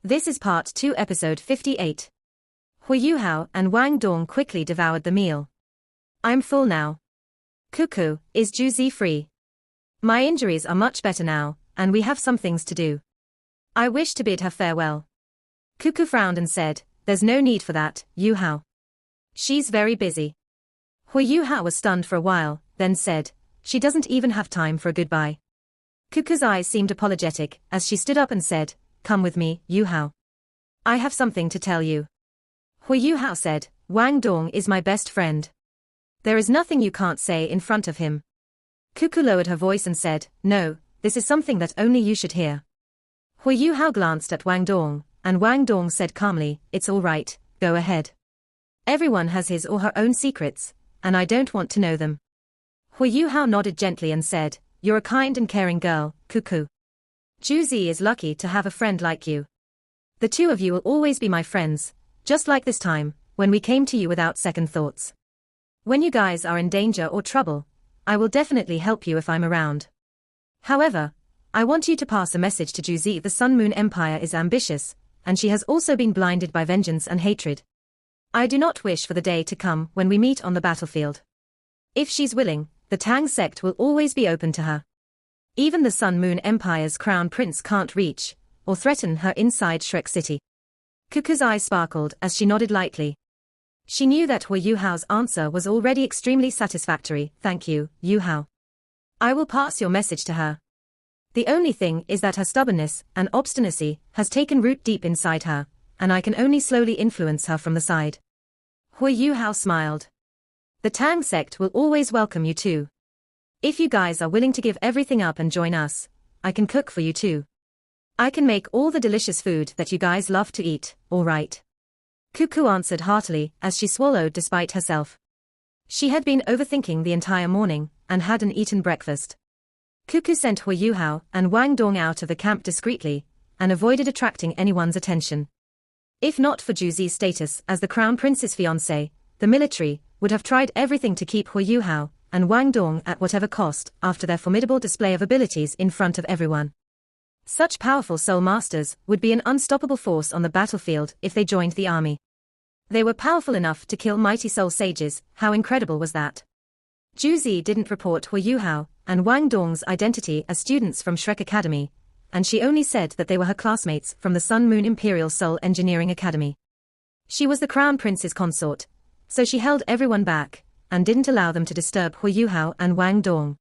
This is part 2, episode 58. Hui Yuhao and Wang Dong quickly devoured the meal. I'm full now. Cuckoo, is Juzi free? My injuries are much better now, and we have some things to do. I wish to bid her farewell. Cuckoo frowned and said, there's no need for that, Yuhao. She's very busy. Hui Yuhao was stunned for a while, then said, she doesn't even have time for a goodbye. Cuckoo's eyes seemed apologetic as she stood up and said, come with me, Yuhao. I have something to tell you. Hui Yuhao said, Wang Dong is my best friend. There is nothing you can't say in front of him. Cuckoo lowered her voice and said, no, this is something that only you should hear. Hui Yuhao glanced at Wang Dong, and Wang Dong said calmly, it's all right, go ahead. Everyone has his or her own secrets, and I don't want to know them. Hui Yuhao nodded gently and said, you're a kind and caring girl, Cuckoo. Juzi is lucky to have a friend like you. The two of you will always be my friends, just like this time, when we came to you without second thoughts. When you guys are in danger or trouble, I will definitely help you if I'm around. However, I want you to pass a message to Juzi. The Sun Moon Empire is ambitious, and she has also been blinded by vengeance and hatred. I do not wish for the day to come when we meet on the battlefield. If she's willing, the Tang sect will always be open to her. Even the Sun Moon Empire's crown prince can't reach or threaten her inside Shrek City. Cuckoo's eyes sparkled as she nodded lightly. She knew that Hui Yuhao's answer was already extremely satisfactory. Thank you, Yuhao. I will pass your message to her. The only thing is that her stubbornness and obstinacy has taken root deep inside her, and I can only slowly influence her from the side. Hui Yuhao smiled. The Tang sect will always welcome you too. If you guys are willing to give everything up and join us, I can cook for you too. I can make all the delicious food that you guys love to eat, all right? Cuckoo answered heartily as she swallowed despite herself. She had been overthinking the entire morning and hadn't eaten breakfast. Cuckoo sent Hui Yuhao and Wang Dong out of the camp discreetly and avoided attracting anyone's attention. If not for Juzi's status as the crown prince's fiancé, the military would have tried everything to keep Hui Yuhao and Wang Dong at whatever cost after their formidable display of abilities in front of everyone. Such powerful soul masters would be an unstoppable force on the battlefield if they joined the army. They were powerful enough to kill mighty soul sages. How incredible was that? Juzi didn't report Hui Yuhao and Wang Dong's identity as students from Shrek Academy, and she only said that they were her classmates from the Sun Moon Imperial Soul Engineering Academy. She was the crown prince's consort, so she held everyone back and didn't allow them to disturb Hui Yuhao and Wang Dong.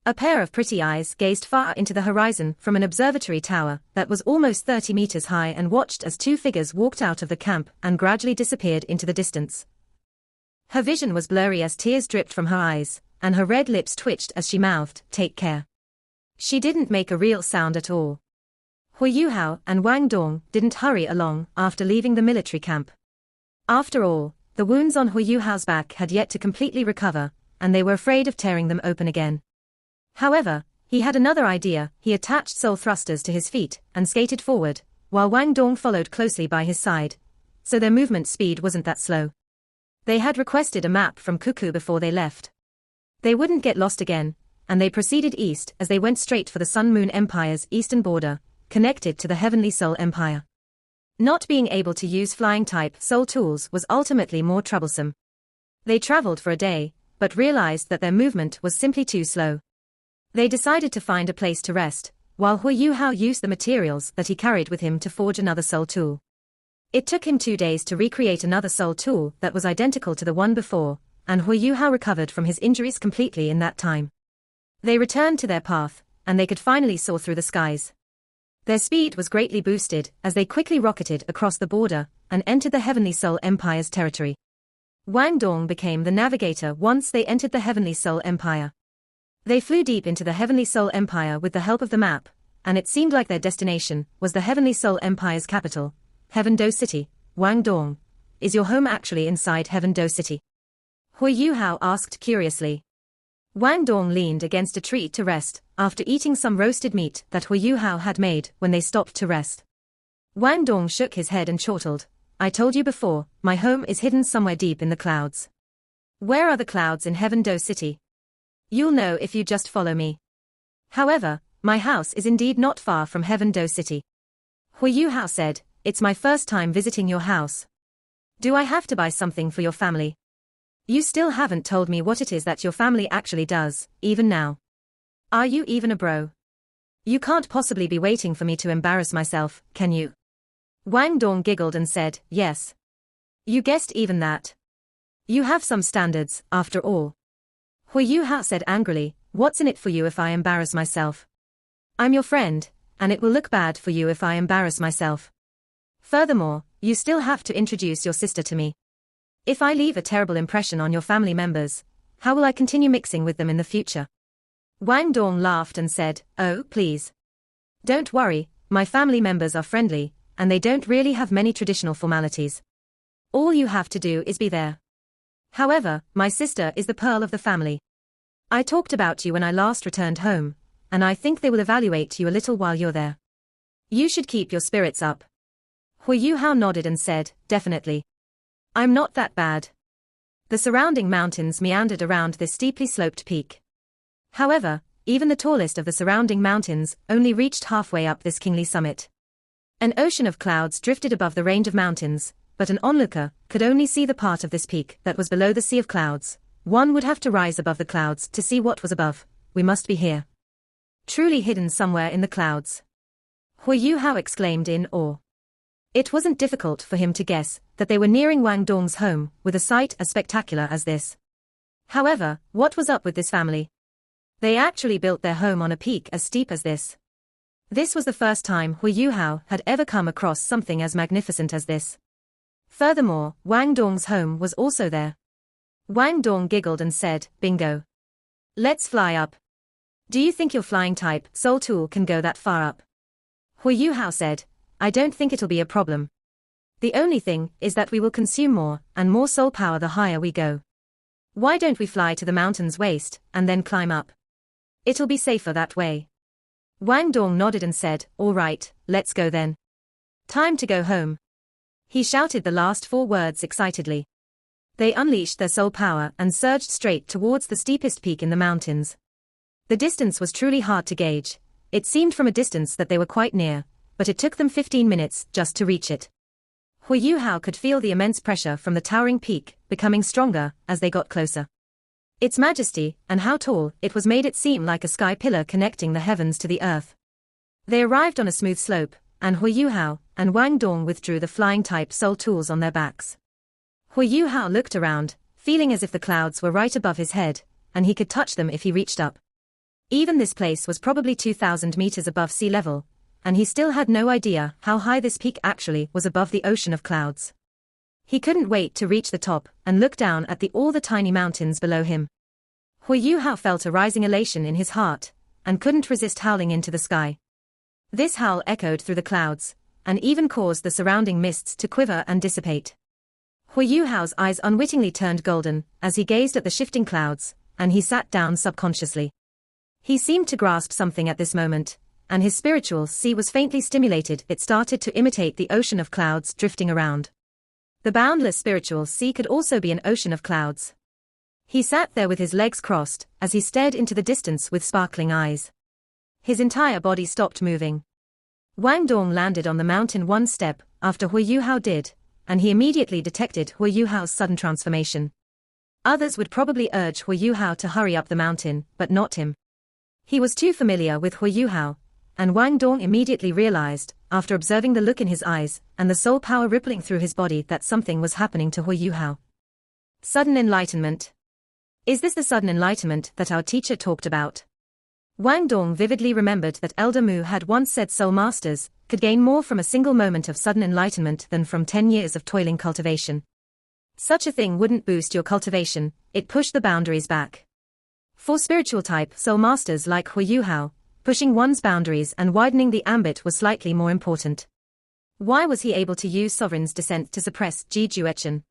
A pair of pretty eyes gazed far into the horizon from an observatory tower that was almost 30 meters high and watched as two figures walked out of the camp and gradually disappeared into the distance. Her vision was blurry as tears dripped from her eyes, and her red lips twitched as she mouthed, take care. She didn't make a real sound at all. Hui Yuhao and Wang Dong didn't hurry along after leaving the military camp. After all, the wounds on Hui Yuhao's back had yet to completely recover, and they were afraid of tearing them open again. However, he had another idea. He attached soul thrusters to his feet and skated forward, while Wang Dong followed closely by his side, so their movement speed wasn't that slow. They had requested a map from Cuckoo before they left. They wouldn't get lost again, and they proceeded east as they went straight for the Sun Moon Empire's eastern border, connected to the Heavenly Soul Empire. Not being able to use flying-type soul tools was ultimately more troublesome. They traveled for a day, but realized that their movement was simply too slow. They decided to find a place to rest, while Hui Yuhao used the materials that he carried with him to forge another soul tool. It took him 2 days to recreate another soul tool that was identical to the one before, and Hui Yuhao recovered from his injuries completely in that time. They returned to their path, and they could finally soar through the skies. Their speed was greatly boosted as they quickly rocketed across the border and entered the Heavenly Soul Empire's territory. Wang Dong became the navigator once they entered the Heavenly Soul Empire. They flew deep into the Heavenly Soul Empire with the help of the map, and it seemed like their destination was the Heavenly Soul Empire's capital, Heaven Do City. Wang Dong, is your home actually inside Heaven Do City? Hui Yuhao asked curiously. Wang Dong leaned against a tree to rest after eating some roasted meat that Hui Yuhao had made when they stopped to rest. Wang Dong shook his head and chortled, I told you before, my home is hidden somewhere deep in the clouds. Where are the clouds in Heaven Do City? You'll know if you just follow me. However, my house is indeed not far from Heaven Do City. Hui Yuhao said, it's my first time visiting your house. Do I have to buy something for your family? You still haven't told me what it is that your family actually does, even now. Are you even a bro? You can't possibly be waiting for me to embarrass myself, can you? Wang Dong giggled and said, yes. You guessed even that. You have some standards, after all. Hui Yuhao said angrily, what's in it for you if I embarrass myself? I'm your friend, and it will look bad for you if I embarrass myself. Furthermore, you still have to introduce your sister to me. If I leave a terrible impression on your family members, how will I continue mixing with them in the future? Wang Dong laughed and said, oh, please. Don't worry, my family members are friendly, and they don't really have many traditional formalities. All you have to do is be there. However, my sister is the pearl of the family. I talked about you when I last returned home, and I think they will evaluate you a little while you're there. You should keep your spirits up. Hui Yuhao nodded and said, definitely. I'm not that bad. The surrounding mountains meandered around this steeply sloped peak. However, even the tallest of the surrounding mountains only reached halfway up this kingly summit. An ocean of clouds drifted above the range of mountains, but an onlooker could only see the part of this peak that was below the sea of clouds. One would have to rise above the clouds to see what was above. We must be here. Truly hidden somewhere in the clouds. Hui Yuhao exclaimed in awe. It wasn't difficult for him to guess that they were nearing Wang Dong's home with a sight as spectacular as this. However, what was up with this family? They actually built their home on a peak as steep as this. This was the first time Hui Yuhao had ever come across something as magnificent as this. Furthermore, Wang Dong's home was also there. Wang Dong giggled and said, bingo. Let's fly up. Do you think your flying type soul tool can go that far up? Hui Yuhao said, I don't think it'll be a problem. The only thing is that we will consume more and more soul power the higher we go. Why don't we fly to the mountain's waist and then climb up? It'll be safer that way. Wang Dong nodded and said, all right, let's go then. Time to go home. He shouted the last 4 words excitedly. They unleashed their soul power and surged straight towards the steepest peak in the mountains. The distance was truly hard to gauge. It seemed from a distance that they were quite near, but it took them 15 minutes just to reach it. Hui Yuhao could feel the immense pressure from the towering peak becoming stronger as they got closer. Its majesty and how tall it was made it seem like a sky pillar connecting the heavens to the earth. They arrived on a smooth slope, and Hui Yuhao and Wang Dong withdrew the flying-type soul tools on their backs. Hui Yuhao looked around, feeling as if the clouds were right above his head, and he could touch them if he reached up. Even this place was probably 2,000 meters above sea level, and he still had no idea how high this peak actually was above the ocean of clouds. He couldn't wait to reach the top and look down at all the tiny mountains below him. Hui Yuhao felt a rising elation in his heart, and couldn't resist howling into the sky. This howl echoed through the clouds, and even caused the surrounding mists to quiver and dissipate. Hui Yuhao's eyes unwittingly turned golden as he gazed at the shifting clouds, and he sat down subconsciously. He seemed to grasp something at this moment, and his spiritual sea was faintly stimulated. It started to imitate the ocean of clouds drifting around. The boundless spiritual sea could also be an ocean of clouds. He sat there with his legs crossed as he stared into the distance with sparkling eyes. His entire body stopped moving. Wang Dong landed on the mountain one step after Hui Yuhao did, and he immediately detected Hui Yuhao's sudden transformation. Others would probably urge Hui Yuhao to hurry up the mountain, but not him. He was too familiar with Hui Yuhao, and Wang Dong immediately realized, after observing the look in his eyes and the soul power rippling through his body, that something was happening to Hui Yuhao. Sudden enlightenment. Is this the sudden enlightenment that our teacher talked about? Wang Dong vividly remembered that Elder Mu had once said soul masters could gain more from a single moment of sudden enlightenment than from 10 years of toiling cultivation. Such a thing wouldn't boost your cultivation, it pushed the boundaries back. For spiritual type soul masters like Hui Yuhao, pushing one's boundaries and widening the ambit was slightly more important. Why was he able to use Sovereign's Descent to suppress Ji Juechen?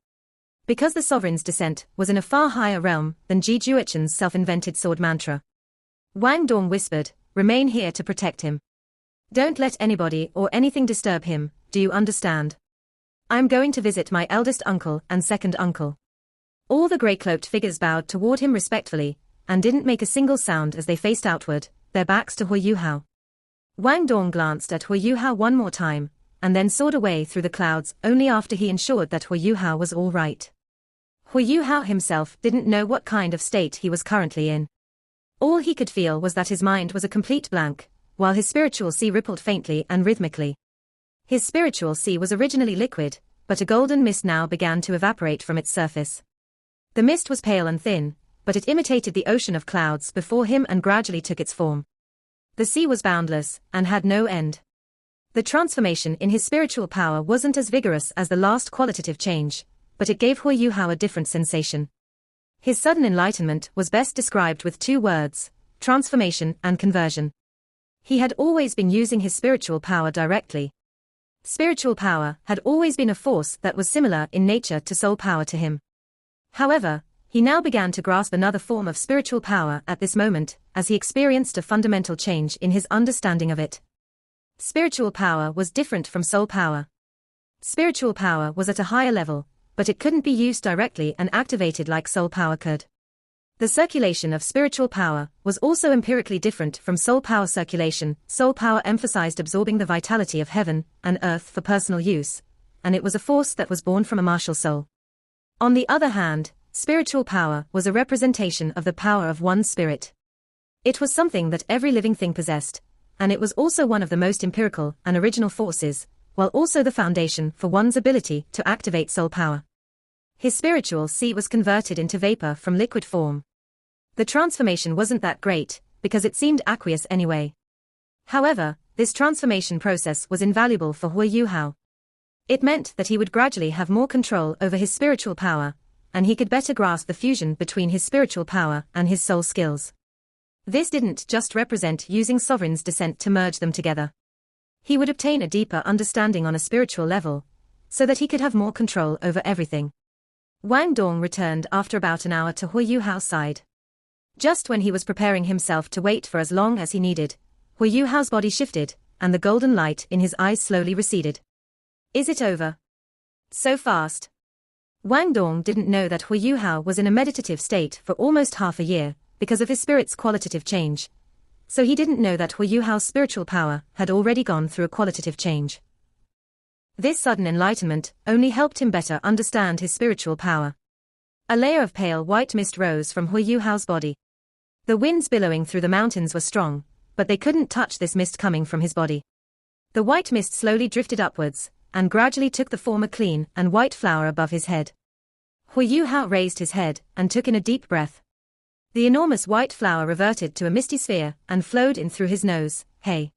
Because the Sovereign's Descent was in a far higher realm than Ji Juechen's self-invented sword mantra. Wang Dong whispered, "Remain here to protect him. Don't let anybody or anything disturb him, do you understand? I'm going to visit my eldest uncle and second uncle." All the grey-cloaked figures bowed toward him respectfully, and didn't make a single sound as they faced outward, their backs to Hui Yuhao. Wang Dong glanced at Hui Yuhao one more time, and then soared away through the clouds only after he ensured that Hu Yuhao was all right. Hu Yuhao himself didn't know what kind of state he was currently in. All he could feel was that his mind was a complete blank, while his spiritual sea rippled faintly and rhythmically. His spiritual sea was originally liquid, but a golden mist now began to evaporate from its surface. The mist was pale and thin, but it imitated the ocean of clouds before him and gradually took its form. The sea was boundless, and had no end. The transformation in his spiritual power wasn't as vigorous as the last qualitative change, but it gave Hu Yuhao a different sensation. His sudden enlightenment was best described with two words: transformation and conversion. He had always been using his spiritual power directly. Spiritual power had always been a force that was similar in nature to soul power to him. However, he now began to grasp another form of spiritual power at this moment, as he experienced a fundamental change in his understanding of it. Spiritual power was different from soul power. Spiritual power was at a higher level, but it couldn't be used directly and activated like soul power could. The circulation of spiritual power was also empirically different from soul power circulation. Soul power emphasized absorbing the vitality of heaven and earth for personal use, and it was a force that was born from a martial soul. On the other hand, spiritual power was a representation of the power of one's spirit. It was something that every living thing possessed, and it was also one of the most empirical and original forces, while also the foundation for one's ability to activate soul power. His spiritual sea was converted into vapor from liquid form. The transformation wasn't that great, because it seemed aqueous anyway. However, this transformation process was invaluable for Hu Yuhao. It meant that he would gradually have more control over his spiritual power, and he could better grasp the fusion between his spiritual power and his soul skills. This didn't just represent using sovereign's descent to merge them together. He would obtain a deeper understanding on a spiritual level, so that he could have more control over everything. Wang Dong returned after about an hour to Hu Yuhao's side. Just when he was preparing himself to wait for as long as he needed, Hu Yuhao's body shifted, and the golden light in his eyes slowly receded. Is it over? So fast? Wang Dong didn't know that Hu Yuhao was in a meditative state for almost half a year, because of his spirit's qualitative change. So he didn't know that Hu Yuhao's spiritual power had already gone through a qualitative change. This sudden enlightenment only helped him better understand his spiritual power. A layer of pale white mist rose from Hu Yuhao's body. The winds billowing through the mountains were strong, but they couldn't touch this mist coming from his body. The white mist slowly drifted upwards, and gradually took the form a clean and white flower above his head. Hu Yuhao raised his head and took in a deep breath. The enormous white flower reverted to a misty sphere and flowed in through his nose. Hey!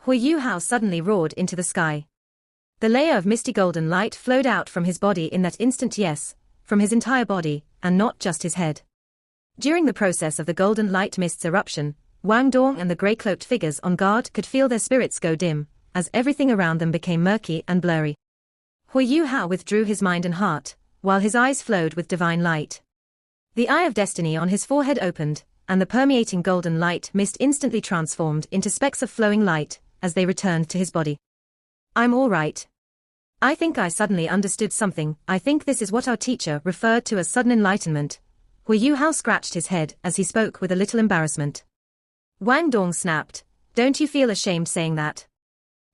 Hu Yuhao suddenly roared into the sky. The layer of misty golden light flowed out from his body in that instant, yes, from his entire body, and not just his head. During the process of the golden light mist's eruption, Wang Dong and the grey-cloaked figures on guard could feel their spirits go dim, as everything around them became murky and blurry. Hu Yuhao withdrew his mind and heart, while his eyes flowed with divine light. The eye of destiny on his forehead opened, and the permeating golden light mist instantly transformed into specks of flowing light, as they returned to his body. I'm all right. I think I suddenly understood something. I think this is what our teacher referred to as sudden enlightenment. Hu Yuhao scratched his head as he spoke with a little embarrassment. Wang Dong snapped, don't you feel ashamed saying that?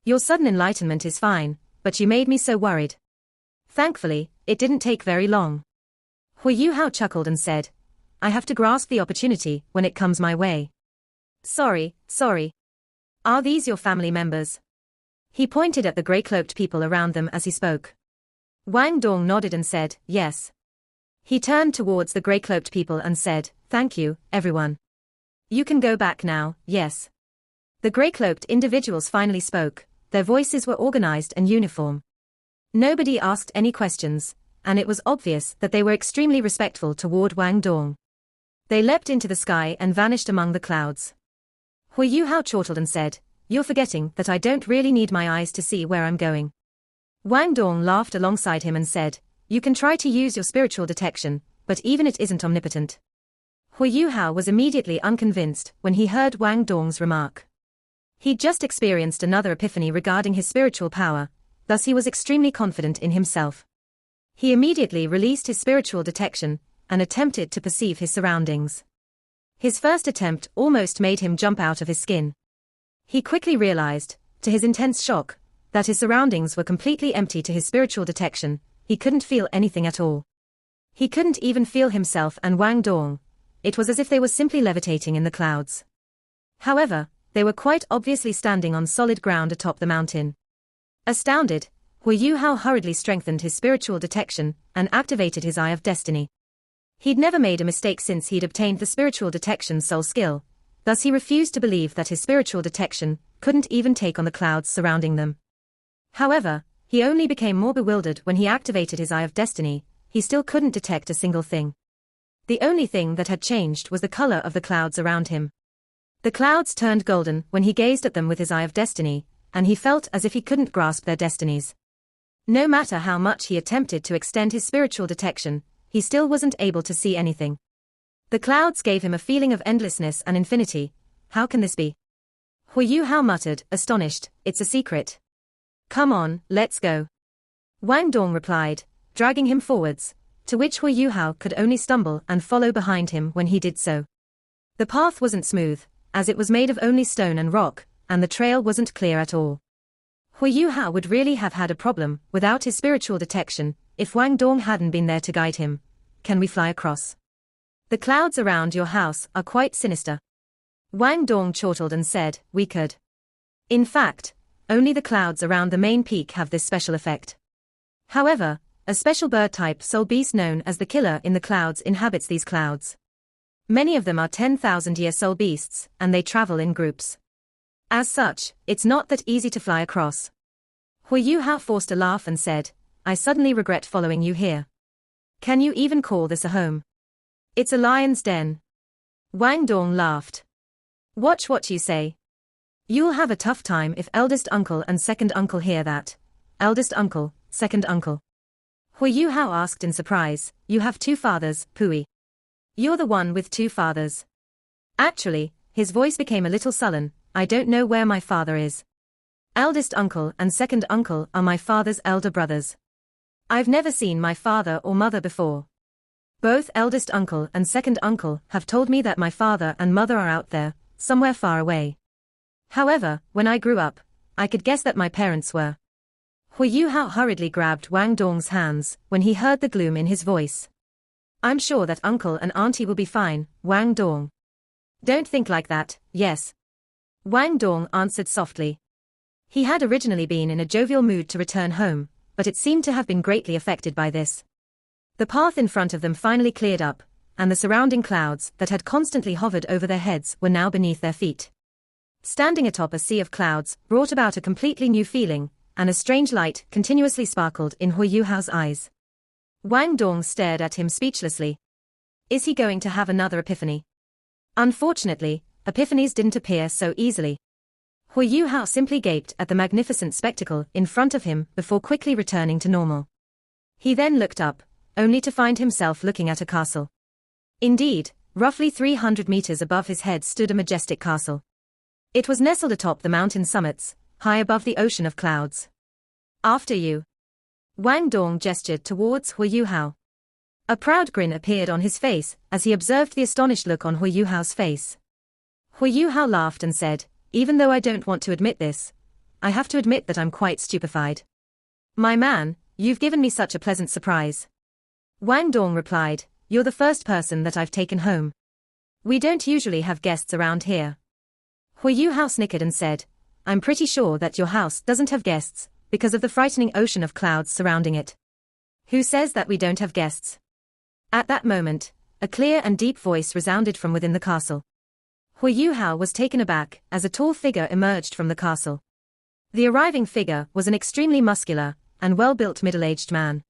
Your sudden enlightenment is fine, but you made me so worried. Thankfully, it didn't take very long. Hu Yuhao chuckled and said, I have to grasp the opportunity when it comes my way. Sorry. Are these your family members? He pointed at the grey-cloaked people around them as he spoke. Wang Dong nodded and said, yes. He turned towards the grey-cloaked people and said, thank you, everyone. You can go back now, yes. The grey-cloaked individuals finally spoke, their voices were organized and uniform. Nobody asked any questions, and it was obvious that they were extremely respectful toward Wang Dong. They leapt into the sky and vanished among the clouds. Hu Yuhao chortled and said, you're forgetting that I don't really need my eyes to see where I'm going. Wang Dong laughed alongside him and said, you can try to use your spiritual detection, but even it isn't omnipotent. Hu Yuhao was immediately unconvinced when he heard Wang Dong's remark. He'd just experienced another epiphany regarding his spiritual power, thus he was extremely confident in himself. He immediately released his spiritual detection and attempted to perceive his surroundings. His first attempt almost made him jump out of his skin. He quickly realized, to his intense shock, that his surroundings were completely empty to his spiritual detection. He couldn't feel anything at all. He couldn't even feel himself and Wang Dong. It was as if they were simply levitating in the clouds. However, they were quite obviously standing on solid ground atop the mountain. Astounded, Hu Yuhao hurriedly strengthened his spiritual detection and activated his Eye of Destiny. He'd never made a mistake since he'd obtained the spiritual detection soul skill, thus he refused to believe that his spiritual detection couldn't even take on the clouds surrounding them. However, he only became more bewildered when he activated his Eye of Destiny. He still couldn't detect a single thing. The only thing that had changed was the color of the clouds around him. The clouds turned golden when he gazed at them with his Eye of Destiny, and he felt as if he couldn't grasp their destinies. No matter how much he attempted to extend his spiritual detection, he still wasn't able to see anything. The clouds gave him a feeling of endlessness and infinity. How can this be? Hu Yuhao muttered, astonished. It's a secret. Come on, let's go. Wang Dong replied, dragging him forwards, to which Hu Yuhao could only stumble and follow behind him when he did so. The path wasn't smooth, as it was made of only stone and rock, and the trail wasn't clear at all. Hu Yuhao would really have had a problem without his spiritual detection if Wang Dong hadn't been there to guide him. Can we fly across? The clouds around your house are quite sinister. Wang Dong chortled and said, we could. In fact, only the clouds around the main peak have this special effect. However, a special bird-type soul beast known as the killer in the clouds inhabits these clouds. Many of them are 10,000-year soul beasts, and they travel in groups. As such, it's not that easy to fly across. Hu Yuhao forced a laugh and said, I suddenly regret following you here. Can you even call this a home? It's a lion's den. Wang Dong laughed. Watch what you say. You'll have a tough time if eldest uncle and second uncle hear that. Eldest uncle, second uncle. Hu Yuhao asked in surprise, you have two fathers, Pui. You're the one with two fathers. Actually, his voice became a little sullen, I don't know where my father is. Eldest uncle and second uncle are my father's elder brothers. I've never seen my father or mother before. Both eldest uncle and second uncle have told me that my father and mother are out there, somewhere far away. However, when I grew up, I could guess that my parents were. Hu Yuhao hurriedly grabbed Wang Dong's hands when he heard the gloom in his voice. I'm sure that uncle and auntie will be fine, Wang Dong. Don't think like that, yes. Wang Dong answered softly. He had originally been in a jovial mood to return home, but it seemed to have been greatly affected by this. The path in front of them finally cleared up, and the surrounding clouds that had constantly hovered over their heads were now beneath their feet. Standing atop a sea of clouds brought about a completely new feeling, and a strange light continuously sparkled in Hu Yuhao's eyes. Wang Dong stared at him speechlessly. Is he going to have another epiphany? Unfortunately, epiphanies didn't appear so easily. Hu Yuhao simply gaped at the magnificent spectacle in front of him before quickly returning to normal. He then looked up, only to find himself looking at a castle. Indeed, roughly 300 meters above his head stood a majestic castle. It was nestled atop the mountain summits, high above the ocean of clouds. After you. Wang Dong gestured towards Hu Yuhao. A proud grin appeared on his face as he observed the astonished look on Hu Yuhao's face. Hu Yuhao laughed and said, even though I don't want to admit this, I have to admit that I'm quite stupefied. My man, you've given me such a pleasant surprise. Wang Dong replied, you're the first person that I've taken home. We don't usually have guests around here. Hu Yuhao snickered and said, I'm pretty sure that your house doesn't have guests, because of the frightening ocean of clouds surrounding it. Who says that we don't have guests? At that moment, a clear and deep voice resounded from within the castle. Hu Yuhao was taken aback as a tall figure emerged from the castle. The arriving figure was an extremely muscular and well-built middle-aged man.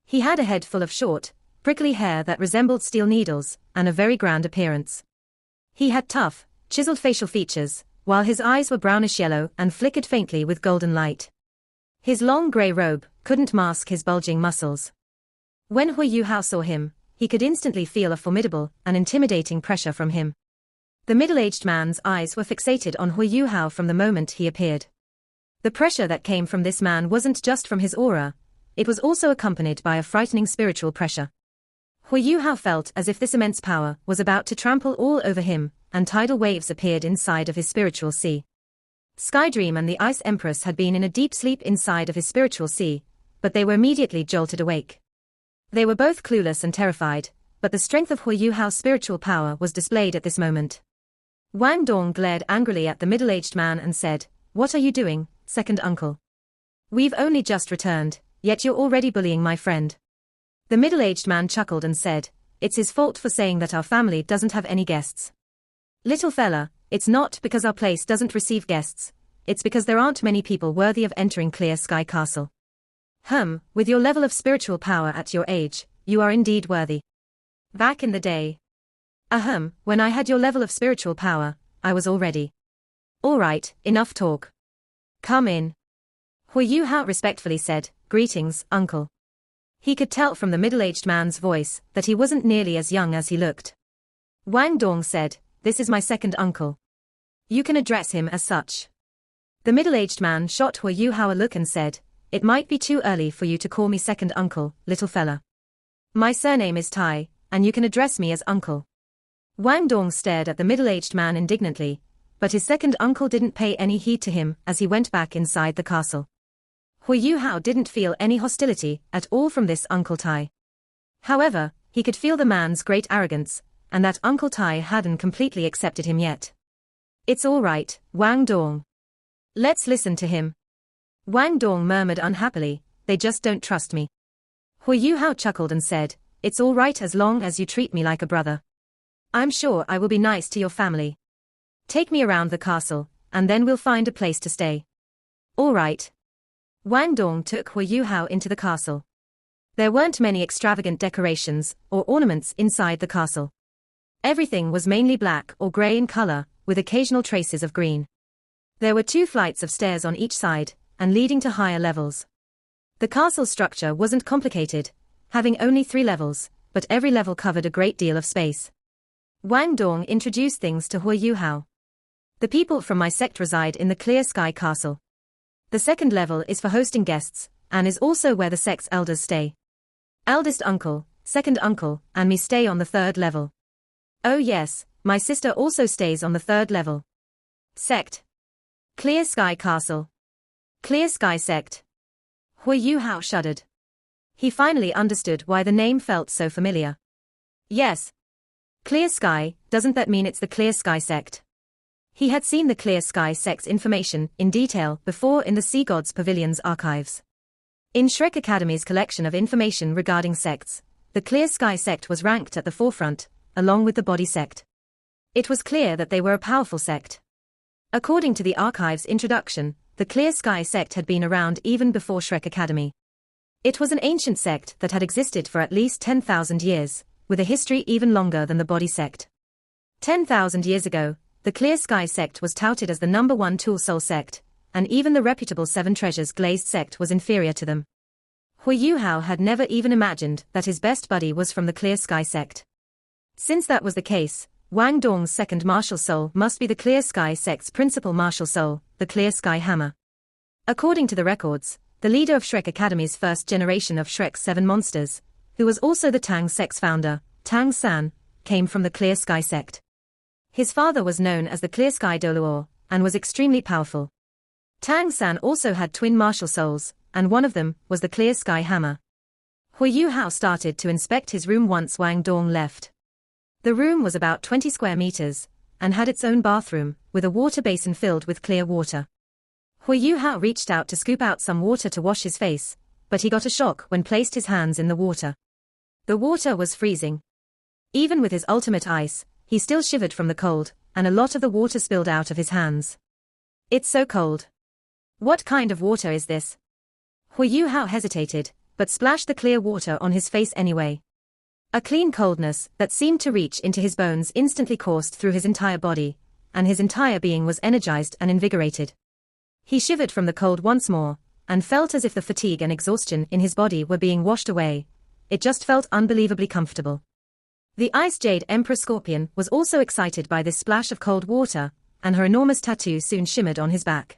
He had a head full of short, prickly hair that resembled steel needles, and a very grand appearance. He had tough, chiseled facial features, while his eyes were brownish-yellow and flickered faintly with golden light. His long grey robe couldn't mask his bulging muscles. When Hu Yuhao saw him, he could instantly feel a formidable and intimidating pressure from him. The middle-aged man's eyes were fixated on Hu Yuhao from the moment he appeared. The pressure that came from this man wasn't just from his aura, it was also accompanied by a frightening spiritual pressure. Hu Yuhao felt as if this immense power was about to trample all over him, and tidal waves appeared inside of his spiritual sea. Skydream and the Ice Empress had been in a deep sleep inside of his spiritual sea, but they were immediately jolted awake. They were both clueless and terrified, but the strength of Hu Yuhao's spiritual power was displayed at this moment. Wang Dong glared angrily at the middle-aged man and said, "What are you doing, second uncle? We've only just returned, yet you're already bullying my friend." The middle-aged man chuckled and said, "It's his fault for saying that our family doesn't have any guests. Little fella, it's not because our place doesn't receive guests, it's because there aren't many people worthy of entering Clear Sky Castle. With your level of spiritual power at your age, you are indeed worthy. Back in the day. When I had your level of spiritual power, I was all ready. Alright, enough talk. Come in." Hu Yuhao respectfully said, "Greetings, uncle." He could tell from the middle-aged man's voice that he wasn't nearly as young as he looked. Wang Dong said, "This is my second uncle. You can address him as such." The middle-aged man shot Hu Yuhao a look and said, "It might be too early for you to call me second uncle, little fella. My surname is Tai, and you can address me as uncle." Wang Dong stared at the middle-aged man indignantly, but his second uncle didn't pay any heed to him as he went back inside the castle. Hu Yuhao didn't feel any hostility at all from this Uncle Tai. However, he could feel the man's great arrogance, and that Uncle Tai hadn't completely accepted him yet. "It's all right, Wang Dong. Let's listen to him." Wang Dong murmured unhappily, "They just don't trust me." Hu Yuhao chuckled and said, "It's all right as long as you treat me like a brother. I'm sure I will be nice to your family. Take me around the castle, and then we'll find a place to stay." "All right." Wang Dong took Hu Yuhao into the castle. There weren't many extravagant decorations or ornaments inside the castle. Everything was mainly black or grey in color, with occasional traces of green. There were 2 flights of stairs on each side, and leading to higher levels. The castle structure wasn't complicated, having only 3 levels, but every level covered a great deal of space. Wang Dong introduced things to Hu Yuhao. "The people from my sect reside in the Clear Sky Castle. The second level is for hosting guests, and is also where the sect's elders stay. Eldest uncle, second uncle, and me stay on the 3rd level. Oh yes, my sister also stays on the 3rd level. Sect. Clear Sky Castle. Clear Sky Sect." Hu Yuhao shuddered. He finally understood why the name felt so familiar. Yes. Clear Sky, doesn't that mean it's the Clear Sky Sect? He had seen the Clear Sky Sect's information in detail before in the Sea Gods Pavilion's archives. In Shrek Academy's collection of information regarding sects, the Clear Sky Sect was ranked at the forefront, along with the Body Sect. It was clear that they were a powerful sect. According to the archive's introduction, the Clear Sky Sect had been around even before Shrek Academy. It was an ancient sect that had existed for at least 10,000 years, with a history even longer than the Body Sect. 10,000 years ago, the Clear Sky Sect was touted as the #1 Tool Soul Sect, and even the reputable 7 Treasures Glazed Sect was inferior to them. Hu Yuhao had never even imagined that his best buddy was from the Clear Sky Sect. Since that was the case, Wang Dong's second martial soul must be the Clear Sky Sect's principal martial soul, the Clear Sky Hammer. According to the records, the leader of Shrek Academy's first generation of Shrek's 7 monsters, who was also the Tang Sect's founder, Tang San, came from the Clear Sky Sect. His father was known as the Clear Sky Doluor, and was extremely powerful. Tang San also had twin martial souls, and one of them was the Clear Sky Hammer. Hu Yuhao started to inspect his room once Wang Dong left. The room was about 20 square meters, and had its own bathroom, with a water basin filled with clear water. Hu Yuhao reached out to scoop out some water to wash his face, but he got a shock when placed his hands in the water. The water was freezing. Even with his ultimate ice, he still shivered from the cold, and a lot of the water spilled out of his hands. "It's so cold. What kind of water is this?" Hu Yuhao hesitated, but splashed the clear water on his face anyway. A clean coldness that seemed to reach into his bones instantly coursed through his entire body, and his entire being was energized and invigorated. He shivered from the cold once more, and felt as if the fatigue and exhaustion in his body were being washed away. It just felt unbelievably comfortable. The Ice Jade Emperor Scorpion was also excited by this splash of cold water, and her enormous tattoo soon shimmered on his back.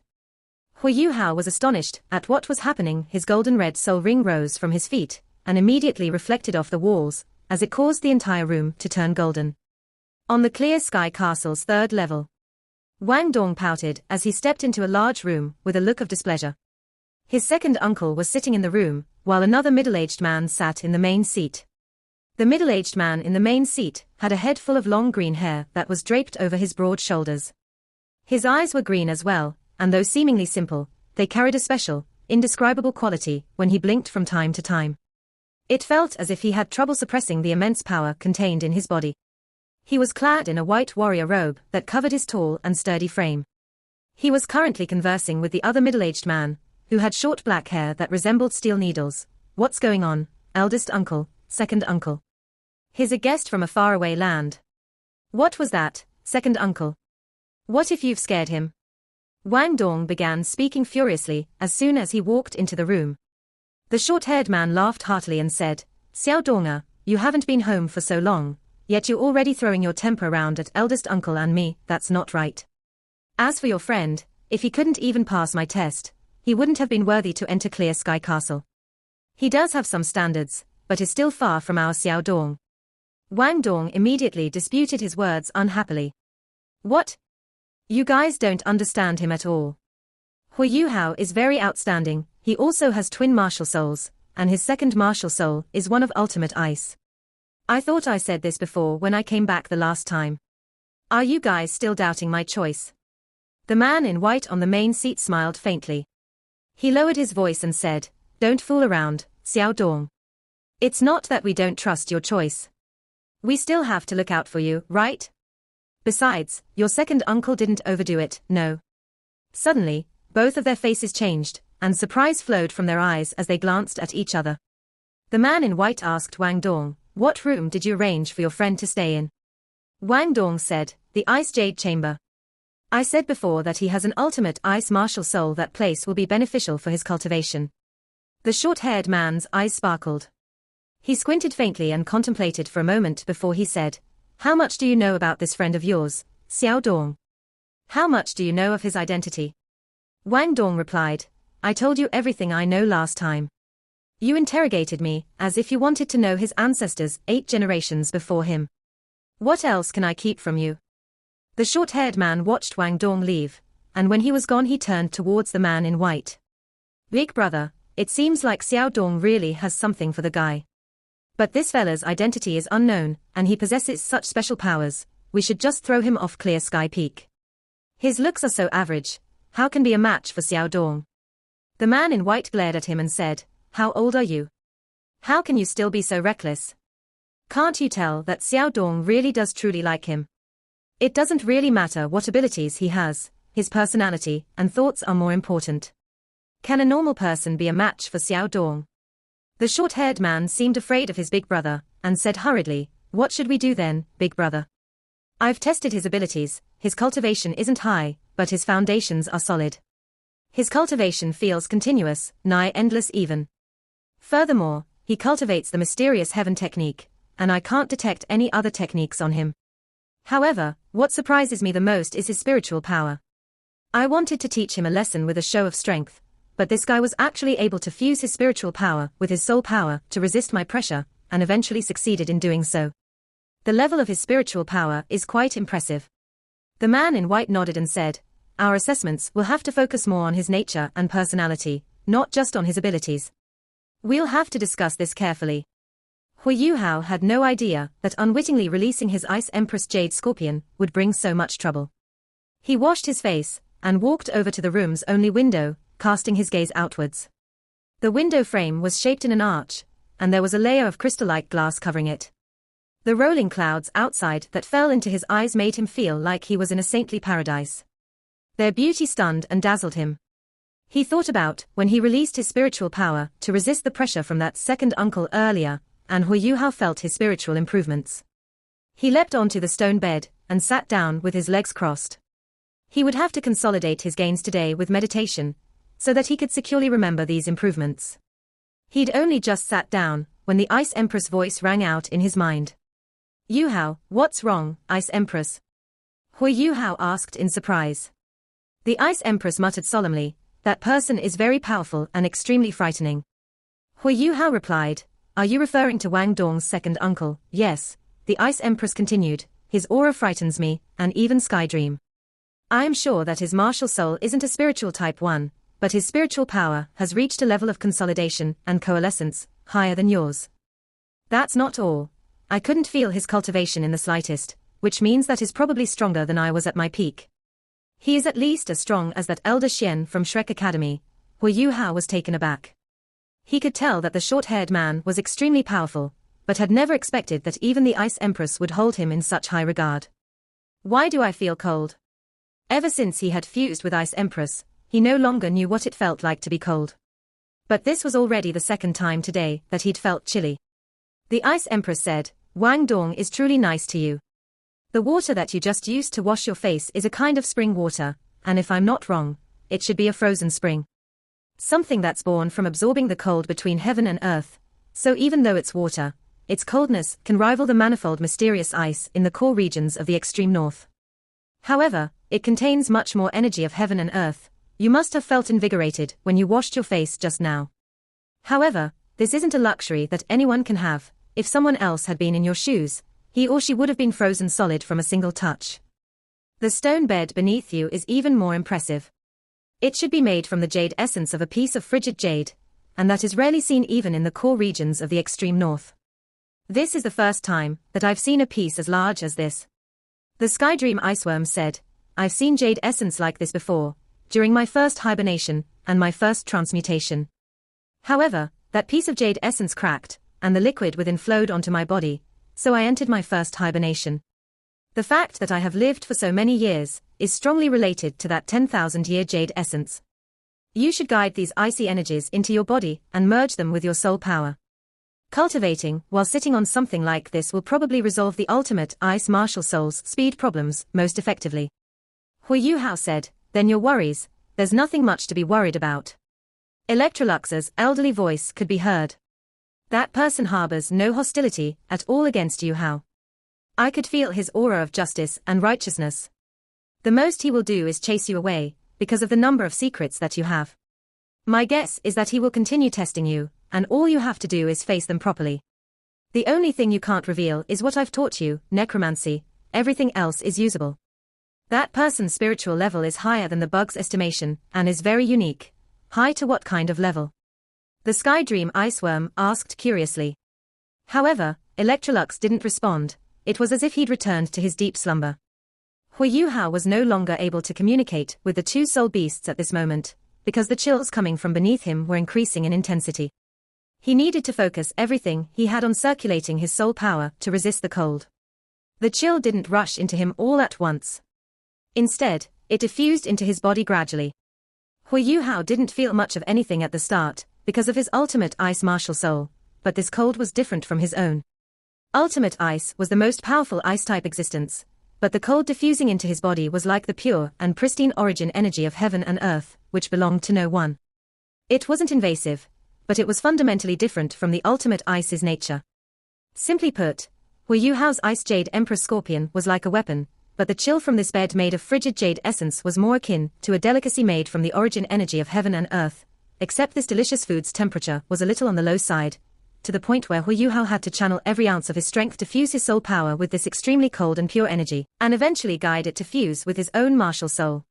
Hu Yuhao was astonished at what was happening. His golden red soul ring rose from his feet, and immediately reflected off the walls, as it caused the entire room to turn golden. On the Clear Sky Castle's 3rd level. Wang Dong pouted as he stepped into a large room with a look of displeasure. His second uncle was sitting in the room, while another middle-aged man sat in the main seat. The middle-aged man in the main seat had a head full of long green hair that was draped over his broad shoulders. His eyes were green as well, and though seemingly simple, they carried a special, indescribable quality when he blinked from time to time. It felt as if he had trouble suppressing the immense power contained in his body. He was clad in a white warrior robe that covered his tall and sturdy frame. He was currently conversing with the other middle-aged man, who had short black hair that resembled steel needles. "What's going on, eldest uncle, second uncle? He's a guest from a faraway land." "What was that, second uncle? What if you've scared him?" Wang Dong began speaking furiously as soon as he walked into the room. The short-haired man laughed heartily and said, "Xiao Donga, you haven't been home for so long, yet you're already throwing your temper around at eldest uncle and me. That's not right. As for your friend, if he couldn't even pass my test, he wouldn't have been worthy to enter Clear Sky Castle. He does have some standards, but is still far from our Xiao Dong." Wang Dong immediately disputed his words unhappily. "What? You guys don't understand him at all. Hu Yuhao is very outstanding. He also has twin martial souls, and his second martial soul is one of ultimate ice. I thought I said this before when I came back the last time. Are you guys still doubting my choice?" The man in white on the main seat smiled faintly. He lowered his voice and said, "Don't fool around, Xiao Dong. It's not that we don't trust your choice. We still have to look out for you, right? Besides, your second uncle didn't overdo it, no." Suddenly, both of their faces changed, and surprise flowed from their eyes as they glanced at each other. The man in white asked Wang Dong, "What room did you arrange for your friend to stay in?" Wang Dong said, "The Ice Jade Chamber. I said before that he has an ultimate ice martial soul. That place will be beneficial for his cultivation." The short-haired man's eyes sparkled. He squinted faintly and contemplated for a moment before he said, "How much do you know about this friend of yours, Xiao Dong? How much do you know of his identity?" Wang Dong replied, "I told you everything I know last time. You interrogated me, as if you wanted to know his ancestors 8 generations before him. What else can I keep from you?" The short-haired man watched Wang Dong leave, and when he was gone he turned towards the man in white. "Big brother, it seems like Xiao Dong really has something for the guy. But this fella's identity is unknown, and he possesses such special powers. We should just throw him off Clear Sky Peak. His looks are so average. How can be a match for Xiao Dong?" The man in white glared at him and said, "How old are you? How can you still be so reckless? Can't you tell that Xiao Dong really does truly like him? It doesn't really matter what abilities he has, his personality and thoughts are more important. Can a normal person be a match for Xiao Dong?" The short-haired man seemed afraid of his big brother, and said hurriedly, "What should we do then, big brother? I've tested his abilities. His cultivation isn't high, but his foundations are solid. His cultivation feels continuous, nigh endless even. Furthermore, he cultivates the mysterious heaven technique, and I can't detect any other techniques on him. However, what surprises me the most is his spiritual power. I wanted to teach him a lesson with a show of strength, but this guy was actually able to fuse his spiritual power with his soul power to resist my pressure, and eventually succeeded in doing so. The level of his spiritual power is quite impressive." The man in white nodded and said, "Our assessments will have to focus more on his nature and personality, not just on his abilities. We'll have to discuss this carefully." Hu Yuhao had no idea that unwittingly releasing his Ice Empress Jade Scorpion would bring so much trouble. He washed his face, and walked over to the room's only window, casting his gaze outwards. The window frame was shaped in an arch, and there was a layer of crystal-like glass covering it. The rolling clouds outside that fell into his eyes made him feel like he was in a saintly paradise. Their beauty stunned and dazzled him. He thought about when he released his spiritual power to resist the pressure from that second uncle earlier, and Hu Yuhao felt his spiritual improvements. He leapt onto the stone bed, and sat down with his legs crossed. He would have to consolidate his gains today with meditation, so that he could securely remember these improvements. He'd only just sat down, when the Ice Empress voice rang out in his mind. "Yuhao, what's wrong, Ice Empress?" Hu Yuhao asked in surprise. The Ice Empress muttered solemnly, "That person is very powerful and extremely frightening." Hu Yuhao replied, "Are you referring to Wang Dong's second uncle?" "Yes," the Ice Empress continued, "his aura frightens me, and even Sky Dream. I am sure that his martial soul isn't a spiritual type 1, but his spiritual power has reached a level of consolidation and coalescence higher than yours. That's not all. I couldn't feel his cultivation in the slightest, which means that he's probably stronger than I was at my peak. He is at least as strong as that elder Xian from Shrek Academy. Hu Yuhao was taken aback. He could tell that the short-haired man was extremely powerful, but had never expected that even the Ice Empress would hold him in such high regard. Why do I feel cold? Ever since he had fused with Ice Empress, he no longer knew what it felt like to be cold. But this was already the second time today that he'd felt chilly. The Ice Empress said, Wang Dong is truly nice to you. The water that you just used to wash your face is a kind of spring water, and if I'm not wrong, it should be a frozen spring. Something that's born from absorbing the cold between heaven and earth, so even though it's water, its coldness can rival the manifold mysterious ice in the core regions of the extreme north. However, it contains much more energy of heaven and earth. You must have felt invigorated when you washed your face just now. However, this isn't a luxury that anyone can have. If someone else had been in your shoes, he or she would have been frozen solid from a single touch. The stone bed beneath you is even more impressive. It should be made from the jade essence of a piece of frigid jade, and that is rarely seen even in the core regions of the extreme north. This is the first time that I've seen a piece as large as this. The Skydream Iceworm said, I've seen jade essence like this before, during my first hibernation and my first transmutation. However, that piece of jade essence cracked, and the liquid within flowed onto my body, so I entered my first hibernation. The fact that I have lived for so many years is strongly related to that 10,000-year jade essence. You should guide these icy energies into your body and merge them with your soul power. Cultivating while sitting on something like this will probably resolve the ultimate ice martial soul's speed problems most effectively. Hu Yuhao said, then your worries, there's nothing much to be worried about. Electrolux's elderly voice could be heard. That person harbors no hostility at all against Yuhao. I could feel his aura of justice and righteousness. The most he will do is chase you away, because of the number of secrets that you have. My guess is that he will continue testing you, and all you have to do is face them properly. The only thing you can't reveal is what I've taught you, necromancy. Everything else is usable. That person's spiritual level is higher than the bug's estimation, and is very unique. High to what kind of level? The Skydream Iceworm asked curiously. However, Electrolux didn't respond. It was as if he'd returned to his deep slumber. Hu Yuhao was no longer able to communicate with the two soul beasts at this moment, because the chills coming from beneath him were increasing in intensity. He needed to focus everything he had on circulating his soul power to resist the cold. The chill didn't rush into him all at once. Instead, it diffused into his body gradually. Hu Yuhao didn't feel much of anything at the start, because of his ultimate ice martial soul, but this cold was different from his own. Ultimate ice was the most powerful ice-type existence, but the cold diffusing into his body was like the pure and pristine origin energy of heaven and earth, which belonged to no one. It wasn't invasive, but it was fundamentally different from the ultimate ice's nature. Simply put, Hu Yuhao's Ice Jade Empress Scorpion was like a weapon, but the chill from this bed made of frigid jade essence was more akin to a delicacy made from the origin energy of heaven and earth, except this delicious food's temperature was a little on the low side, to the point where Hu Yuhao had to channel every ounce of his strength to fuse his soul power with this extremely cold and pure energy, and eventually guide it to fuse with his own martial soul.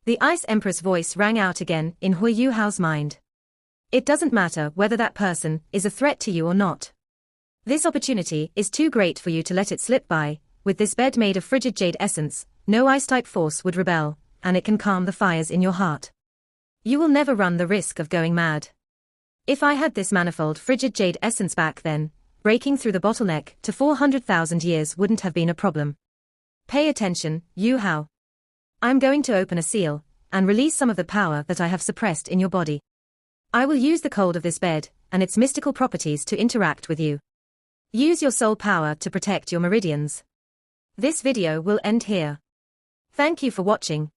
The Ice Empress voice rang out again in Hu Yuhao's mind. It doesn't matter whether that person is a threat to you or not. This opportunity is too great for you to let it slip by. With this bed made of frigid jade essence, no ice-type force would rebel, and it can calm the fires in your heart. You will never run the risk of going mad. If I had this manifold frigid jade essence back then, breaking through the bottleneck to 400,000 years wouldn't have been a problem. Pay attention, Yuhao. I'm going to open a seal, and release some of the power that I have suppressed in your body. I will use the cold of this bed, and its mystical properties to interact with you. Use your soul power to protect your meridians. This video will end here. Thank you for watching.